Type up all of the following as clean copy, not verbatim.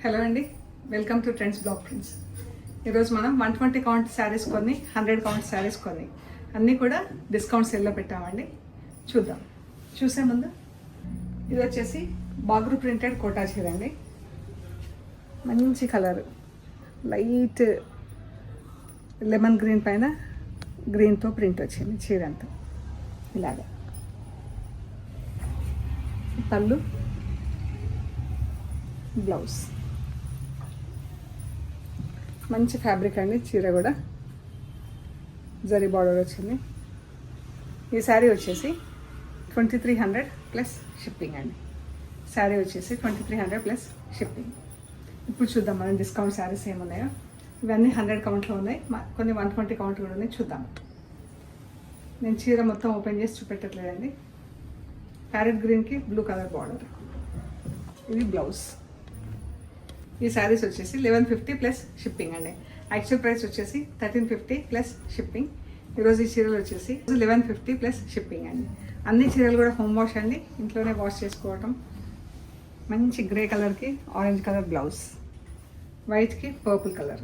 Hello అండి, welcome to trends blog prints. ఈరోజు మనం 120 కౌంట్ శారీస్ కొన్ని 100 కౌంట్ శారీస్ కొన్ని అన్నీ కూడా డిస్కౌంట్ సేల్లో పెట్టామండి. చూద్దాం. చూసే ముందు ఇది వచ్చేసి బాగ్రూ ప్రింటెడ్ కోటా చీర అండి. మంచి కలర్, లైట్ లెమన్ గ్రీన్ పైన గ్రీన్తో ప్రింట్ వచ్చింది చీర అంతా ఇలాగా. పళ్ళు, బ్లౌజ్, మంచి ఫ్యాబ్రిక్ అండి. చీర కూడా జరీ బార్డర్ వచ్చింది. ఈ శారీ వచ్చేసి 2300 ప్లస్ షిప్పింగ్ అండి. శారీ వచ్చేసి 2300 ప్లస్ షిప్పింగ్. ఇప్పుడు చూద్దాం మనం డిస్కౌంట్ శారీస్ ఏమున్నాయో. ఇవన్నీ 100 కౌంట్లో ఉన్నాయి, కొన్ని 120 కౌంట్ కూడా ఉన్నాయి. చూద్దాం. నేను చీర మొత్తం ఓపెన్ చేసి చూపెట్టట్లేదండి. ప్యారెట్ గ్రీన్కి బ్లూ కలర్ బార్డర్. ఇది బ్లౌజ్. ఈ శారీస్ వచ్చేసి 1150 ప్లస్ షిప్పింగ్ అండి. యాక్చువల్ ప్రైస్ వచ్చేసి 1350 ప్లస్ షిప్పింగ్. ఈరోజు ఈ చీరలు వచ్చేసి 1150 ప్లస్ షిప్పింగ్ అండి. అన్ని చీరలు కూడా హోమ్ వాష్ అండి, ఇంట్లోనే వాష్ చేసుకోవటం. మంచి గ్రే కలర్కి ఆరెంజ్ కలర్ బ్లౌజ్, వైట్కి purple colour,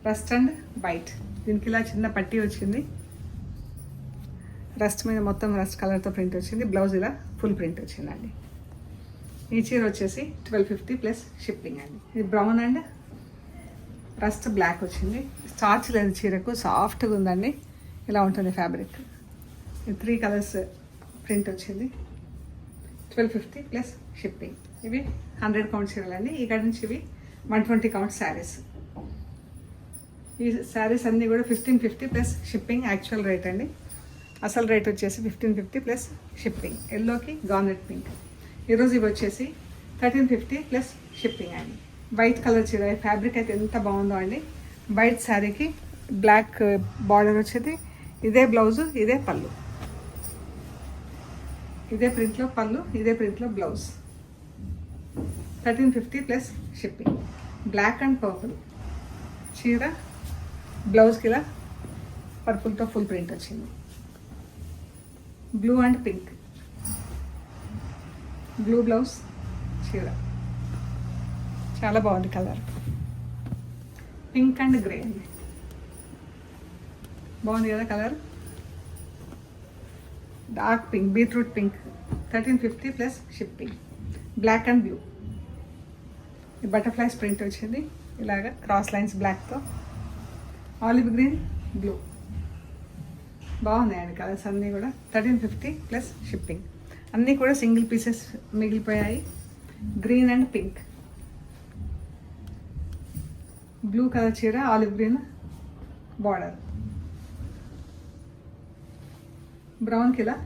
rust and white. దీనికి ఇలా చిన్న పట్టీ వచ్చింది. రస్ట్ మీద మొత్తం రస్ట్ కలర్తో ప్రింట్ వచ్చింది. బ్లౌజ్ ఇలా ఫుల్ ప్రింట్ వచ్చిందండి. ఈ చీర వచ్చేసి 1250 ప్లస్ షిప్పింగ్ అండి. ఇది బ్రౌన్ అండ్ రస్ట్ బ్లాక్ వచ్చింది. స్టార్చ్ లేదు చీరకు, సాఫ్ట్గా ఉందండి. ఇలా ఉంటుంది ఫ్యాబ్రిక్. 3 కలర్స్ ప్రింట్ వచ్చింది. 1250 ప్లస్ షిప్పింగ్. ఇవి 100 కౌంట్ చీరలు అండి. ఇక్కడ నుంచి ఇవి 120 కౌంట్ శారీస్. ఈ శారీస్ అన్నీ కూడా 1550 ప్లస్ షిప్పింగ్ యాక్చువల్ రేట్ అండి. అసలు రేట్ వచ్చేసి 1550 ప్లస్ షిప్పింగ్. ఎల్లోకి గార్నెట్ పింక్. ఈరోజు ఇవి వచ్చేసి 1350 ప్లస్ షిప్పింగ్ అండి. వైట్ కలర్ చీర. ఫ్యాబ్రిక్ అయితే ఎంత బాగుందో అండి. వైట్ శారీకి బ్లాక్ బార్డర్ వచ్చేది. ఇదే బ్లౌజు, ఇదే పళ్ళు, ఇదే ప్రింట్లో పళ్ళు, ఇదే ప్రింట్లో blouse. 1350 plus shipping. Black and purple చీర, బ్లౌజ్కి ఇలా పర్పుల్తో ఫుల్ ప్రింట్ వచ్చింది. Blue and pink, blue blouse చీర, చాలా బాగుంది కలర్. పింక్ అండ్ గ్రే అండి, బాగుంది కదా colour. Dark pink, beetroot pink. 1350 plus shipping. Black and blue. ఈ బటర్ఫ్లైస్ ప్రింట్ వచ్చింది ఇలాగా, క్రాస్ లైన్స్ బ్లాక్తో. Olive green, blue. బాగున్నాయండి కలర్స్ అన్నీ కూడా. 1350 ప్లస్ షిప్పింగ్. అన్నీ కూడా సింగిల్ పీసెస్ మిగిలిపోయాయి. Green and pink, blue colour చీర, ఆలివ్ గ్రీన్ బార్డర్, బ్రౌన్ కిలా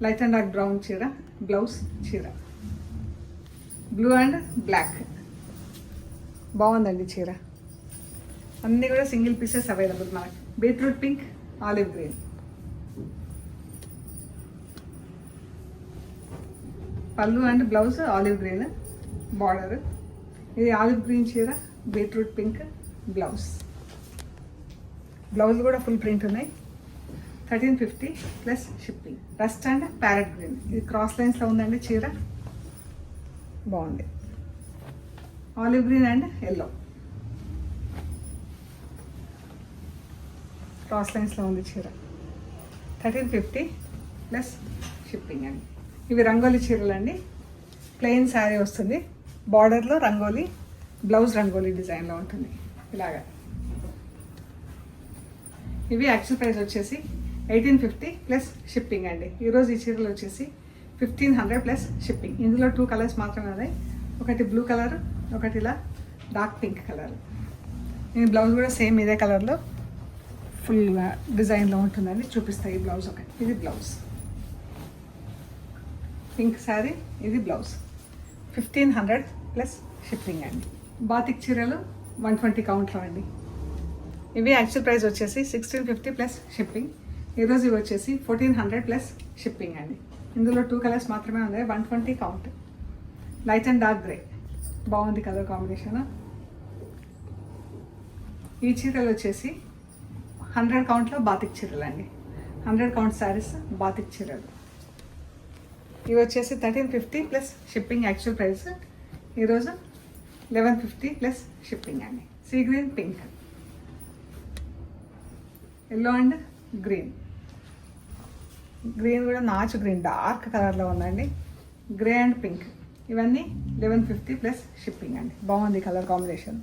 లైట్ అండ్ డార్క్ బ్రౌన్ చీర, బ్లౌజ్ చీర, బ్లూ అండ్ బ్లాక్. బాగుందండి చీర. అన్నీ కూడా సింగిల్ పీసెస్ అవైలబుల్ మనకి. బీట్రూట్ పింక్, ఆలివ్ గ్రీన్, పళ్ళు and blouse olive green border. ఇది ఆలివ్ గ్రీన్ చీర, బీట్రూట్ పింక్ బ్లౌజ్. బ్లౌజ్ కూడా ఫుల్ ప్రింట్ ఉన్నాయి. 1350 plus shipping. Rust and parrot green. ఇది క్రాస్ లైన్స్లో ఉందండి చీర, బాగుంది. Olive green and yellow cross లైన్స్లో ఉంది చీర. 1350 ప్లస్ షిప్పింగ్ అండి. ఇవి రంగోలీ చీరలు అండి. ప్లెయిన్ శారీ వస్తుంది, బార్డర్లో రంగోలీ, బ్లౌజ్ రంగోలీ డిజైన్లో ఉంటుంది ఇలాగా. ఇవి యాక్చువల్ ప్రైస్ వచ్చేసి 1850 ప్లస్ షిప్పింగ్ అండి. ఈరోజు ఈ చీరలు వచ్చేసి 1500 ప్లస్ షిప్పింగ్. ఇందులో 2 కలర్స్ మాత్రమే ఉన్నాయి. ఒకటి బ్లూ కలర్, ఒకటి ఇలా డార్క్ పింక్ కలర్. ఈ బ్లౌజ్ కూడా సేమ్ ఇదే కలర్లో ఫుల్ డిజైన్లో ఉంటుందండి. చూపిస్తాయి ఈ బ్లౌజ్ ఒకటి. ఇది బ్లౌజ్, పింక్ శారీ, ఇది బ్లౌజ్. 1500 ప్లస్ షిప్పింగ్ అండి. బాతిక్ చీరలు 120 కౌంట్లో అండి. ఇవి యాక్చువల్ ప్రైస్ వచ్చేసి 1650 ప్లస్ షిప్పింగ్. ఈరోజు ఇవి వచ్చేసి 1400 ప్లస్ షిప్పింగ్ అండి. ఇందులో 2 కలర్స్ మాత్రమే ఉన్నాయి. 120 count. Light and dark grey, బాగుంది కలర్ కాంబినేషన్. ఈ చీరలు వచ్చేసి 100 కౌంట్లో బాతిక్ చీరలు అండి. 100 కౌంట్ శారీస్ బాతిక్ చీరలు. ఇవి వచ్చేసి 1350 ప్లస్ షిప్పింగ్. యాక్చువల్ ప్రైస్ ఈరోజు 1150 ప్లస్ షిప్పింగ్ అండి. Sea green pink, yellow and green. Green కూడా నాచు గ్రీన్ డార్క్ కలర్లో ఉందండి. గ్రే అండ్ పింక్ ఇవన్నీ 1150 ప్లస్ షిప్పింగ్ అండి. బాగుంది colour combination.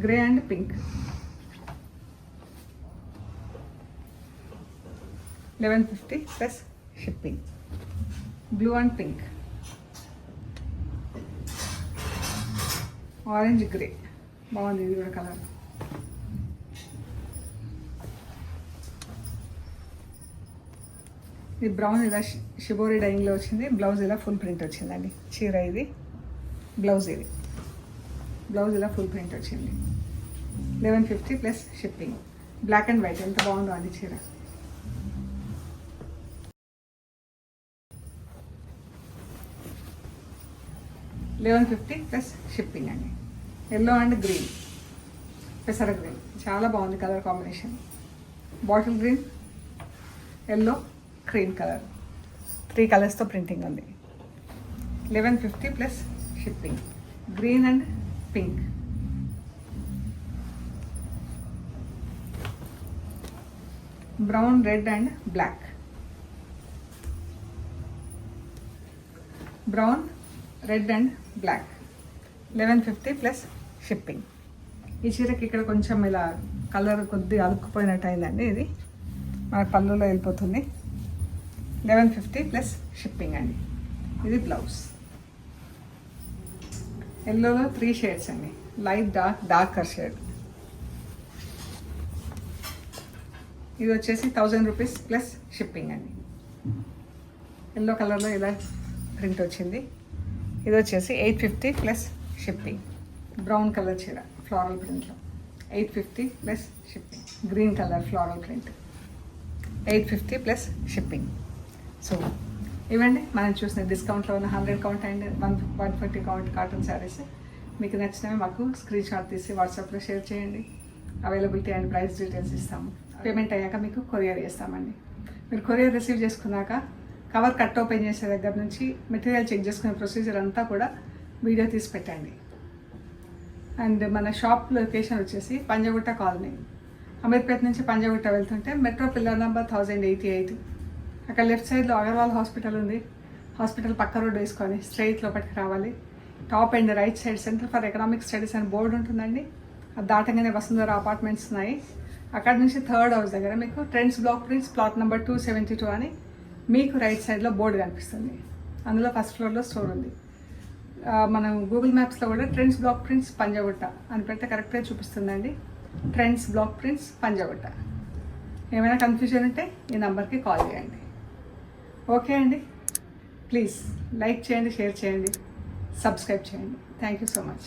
Grey and pink 1150 plus shipping. Blue and pink, orange grey బాగుంది ఇది కూడా కలర్. ఇది బ్రౌన్ ఇలా షిబోరి డైయింగ్లో వచ్చింది. బ్లౌజ్ ఇలా ఫుల్ ప్రింట్ వచ్చిందండి. చీర ఇది, బ్లౌజ్ ఇది. బ్లౌజ్ ఇలా ఫుల్ ప్రింట్ వచ్చింది. 1150 plus shipping. Black and white ఎంత బాగుందో అండి చీర. $1150 ప్లస్ షిప్పింగ్ అండి. ఎల్లో అండ్ గ్రీన్, పెసర గ్రీన్ చాలా బాగుంది colour combination. Bottle green, yellow, cream colour 3 కలర్స్తో ప్రింటింగ్ ఉంది. 1150 plus shipping. Green and pink, brown, red and black. Brown, red and black 1150 plus shipping. ఈ చీరకి ఇక్కడ కొంచెం ఇలా కలర్ కొద్దిగా అలుక్కుపోయినట్టు అయిందండి. ఇది మన పళ్ళులో వెళ్ళిపోతుంది. 1150 ప్లస్ షిప్పింగ్ అండి. ఇది బ్లౌజ్. ఎల్లోలో 3 షేడ్స్ అండి. Light, dark, darker shade. ఇది వచ్చేసి 1000 రూపీస్ ప్లస్ షిప్పింగ్ అండి. ఎల్లో కలర్లో ఇలా ప్రింట్ వచ్చింది. ఇది వచ్చేసి 850 ప్లస్ షిప్పింగ్. బ్రౌన్ కలర్ చీర ఫ్లోరల్ ప్రింట్లో 850 plus shipping. Green colour floral print 850 plus shipping. So ఇవండి మనం చూసిన డిస్కౌంట్లో ఉన్న 100 count and 140 count cotton saris. మీకు నచ్చినవి మాకు స్క్రీన్ షాట్ తీసి వాట్సాప్లో షేర్ చేయండి. అవైలబిలిటీ అండ్ ప్రైస్ డీటెయిల్స్ ఇస్తాము. పేమెంట్ అయ్యాక మీకు కొరియర్ చేస్తామండి. మీరు కొరియర్ రిసీవ్ చేసుకున్నాక కవర్ కట్ ఓపెన్ చేసే దగ్గర నుంచి మెటీరియల్ చెక్ చేసుకునే ప్రొసీజర్ అంతా కూడా వీడియో తీసి పెట్టండి. అండ్ మన షాప్ లొకేషన్ వచ్చేసి పంజగుట్ట కాలనీ. అమీర్పేట్ నుంచి పంజగుట్ట వెళ్తుంటే మెట్రో పిల్లర్ నెంబర్ 1088. అక్కడ లెఫ్ట్ సైడ్లో అగర్వాల్ హాస్పిటల్ ఉంది. హాస్పిటల్ పక్క రోడ్ వేసుకొని స్ట్రైట్ లోపలికి రావాలి. Top and right side centre for economic studies అని బోర్డు ఉంటుందండి. అది దాటంగానే వసుంధర అపార్ట్మెంట్స్ ఉన్నాయి. అక్కడ నుంచి 3rd హౌస్ దగ్గర మీకు trends block prints plot number 272 అని మీకు రైట్ సైడ్లో బోర్డు కనిపిస్తుంది. అందులో ఫస్ట్ ఫ్లోర్లో స్టోర్ ఉంది. మనం గూగుల్ మ్యాప్స్లో కూడా ట్రెండ్స్ బ్లాక్ ప్రింట్స్ పంజగుట్ట అని పెడితే కరెక్ట్గా చూపిస్తుందండి. Trends block prints Panjagutta. ఏమైనా కన్ఫ్యూజన్ ఉంటే ఈ నెంబర్కి కాల్ చేయండి. ఓకే అండి, ప్లీజ్ లైక్ చేయండి, షేర్ చేయండి, సబ్స్క్రైబ్ చేయండి. Thank you so much.